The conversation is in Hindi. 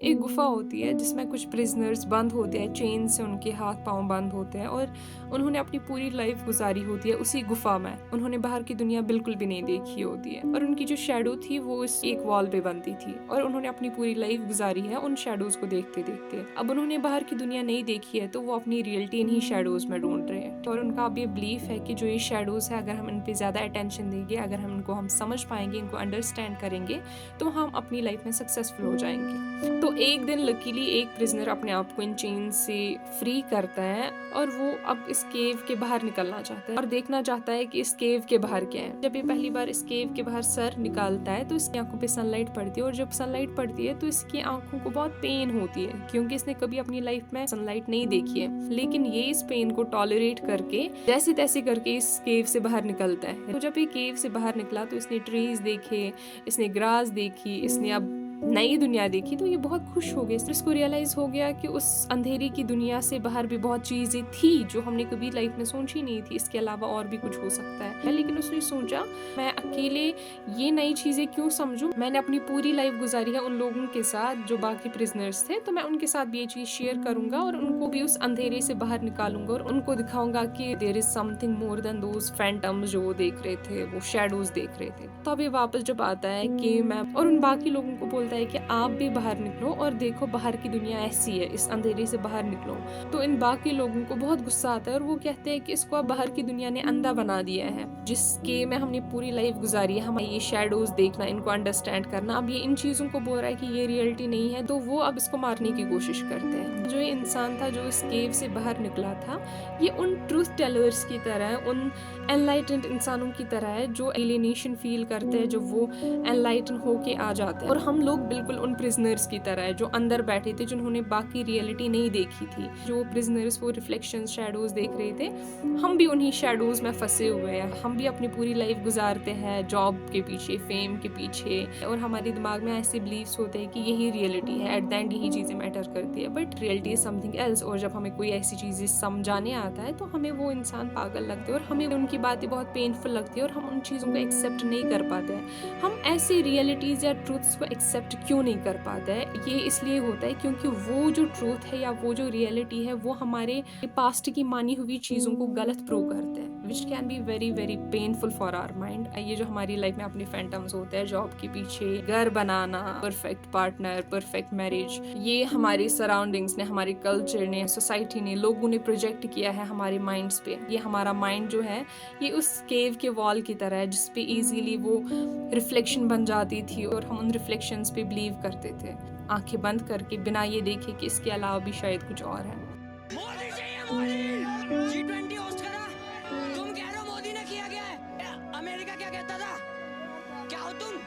एक गुफा होती है जिसमें कुछ प्रिजनर्स बंद होते हैं, चेन से उनके हाथ पांव बंद होते हैं और उन्होंने अपनी पूरी लाइफ गुजारी होती है उसी गुफा में। उन्होंने बाहर की दुनिया बिल्कुल भी नहीं देखी होती है और उनकी जो शैडो थी वो इस एक वॉल पे बनती थी और उन्होंने अपनी पूरी लाइफ गुजारी है उन शैडोज को देखते देखते। अब उन्होंने बाहर की दुनिया नहीं देखी है तो वो अपनी रियलिटी इन्हीं शैडोज में ढूंढ रहे हैं और उनका अब ये बिलीफ है कि जो ये शैडोज है, अगर हम इन पे ज्यादा अटेंशन देंगे, अगर हम इनको हम समझ पाएंगे, इनको अंडरस्टैंड करेंगे, तो हम अपनी लाइफ में सक्सेसफुल हो जाएंगे। तो एक दिन लकीली एक प्रिजनर अपने आप को इन चेन से फ्री करता है और वो अब इस केव के बाहर निकलना चाहता है और देखना चाहता है कि इस केव के बाहर क्या है। जब ये पहली बार इस केव के बाहर सर निकालता है तो इसकी आंखों पे सनलाइट पड़ती है और जब सनलाइट पड़ती है तो इसकी आंखों को बहुत पेन होती है क्योंकि इसने कभी अपनी लाइफ में सनलाइट नहीं देखी है। लेकिन ये इस पेन को टॉलरेट करके जैसे तैसे करके इस केव से बाहर निकलता है। तो जब ये केव से बाहर निकला तो इसने ट्रीज देखे, इसने ग्रास देखी, इसने अब नई दुनिया देखी, तो ये बहुत खुश हो गए। इसको रियलाइज हो गया कि उस अंधेरी की दुनिया से बाहर भी बहुत चीजें थी जो हमने कभी लाइफ में सोची नहीं थी, इसके अलावा और भी कुछ हो सकता है। लेकिन उसने सोचा मैं अकेले ये नई चीजें क्यों समझूं, मैंने अपनी पूरी लाइफ गुजारी है उन लोगों के साथ जो बाकी प्रिजनर्स थे, तो मैं उनके साथ भी ये चीज शेयर करूंगा और उनको भी उस अंधेरे से बाहर निकालूंगा और उनको दिखाऊंगा कि there is something more than those phantoms जो वो देख रहे थे, वो शैडोज देख रहे थे। तो अब ये वापस जब आता है कि मैं और उन बाकी लोगों को बोलता है कि आप भी बाहर निकलो और देखो बाहर की दुनिया ऐसी है, इस अंधेरे से बाहर निकलो। तो इन बाकी लोगों को बहुत गुस्सा आता है और वो कहते हैं कि इसको अब बाहर की दुनिया ने अंधा बना दिया है, जिसके में हमने पूरी लाइफ गुजारी है, हमें ये शैडोज देखना, इनको अंडरस्टैंड करना, अब ये इन चीजों को बोल रहा है कि ये रियलिटी नहीं है, तो वो अब इसको मारने की कोशिश करते हैं। जो ये इंसान था जो इस केव से बाहर निकला था, ये उन ट्रूथ टेलर्स की तरह, उन एनलाइटेंड इंसानों की तरह है जो एलियनेशन फील करते हैं, जो वो एनलाइटन होके आ जाते हैं। और हम लोग बिल्कुल उन प्रिजनर्स की तरह है जो अंदर बैठे थे, जिन्होंने बाकी रियलिटी नहीं देखी थी। जो प्रिजनर्स वो रिफ्लेक्शंस, शैडोज देख रहे थे, हम भी उन्हीं शैडोज में फंसे हुए हैं। हम भी अपनी पूरी लाइफ गुजारते हैं जॉब के पीछे, फेम के पीछे, और हमारे दिमाग में ऐसे बिलीव्स होते हैं कि यही रियलिटी है, एट द एंड यही चीजें मैटर करती है, but reality is something else. और जब हमें कोई ऐसी चीजें समझाने आता है तो हमें वो इंसान पागल लगते हैं और हमें उनकी बातें बहुत पेनफुल लगती है और हम उन चीजों को एक्सेप्ट नहीं कर पाते हैं। हम ऐसी रियलिटीज या ट्रूथ्स को एक्सेप्ट क्यों नहीं कर पाते हैं? ये इसलिए होता है क्योंकि वो जो ट्रूथ है या वो जो रियलिटी है वो हमारे पास्ट की मानी हुई चीजों को गलत प्रूव करते हैं, which can be very very painful for our mind. ये जो हमारी लाइफ में अपने फैंटम्स होते हैं, जॉब के पीछे, घर बनाना, परफेक्ट पार्टनर, परफेक्ट मैरिज, ये हमारे सराउंडिंग्स ने, हमारे कल्चर ने, सोसाइटी ने, लोगों ने प्रोजेक्ट किया है हमारे माइंड्स पे। ये हमारा माइंड जो है ये उस केव के वॉल की तरह है जिसपे इजीली वो रिफ्लेक्शन बन जाती थी और हम उन रिफ्लेक्शंस पे बिलीव करते थे, आंखें बंद करके, बिना ये देखे कि इसके अलावा भी शायद कुछ और है। मोदी चाहिए, मोदी। G20 होस्ट करा, तुम कह रहे हो मोदी ने किया, क्या है? अमेरिका क्या कहता था, क्या हो तुम?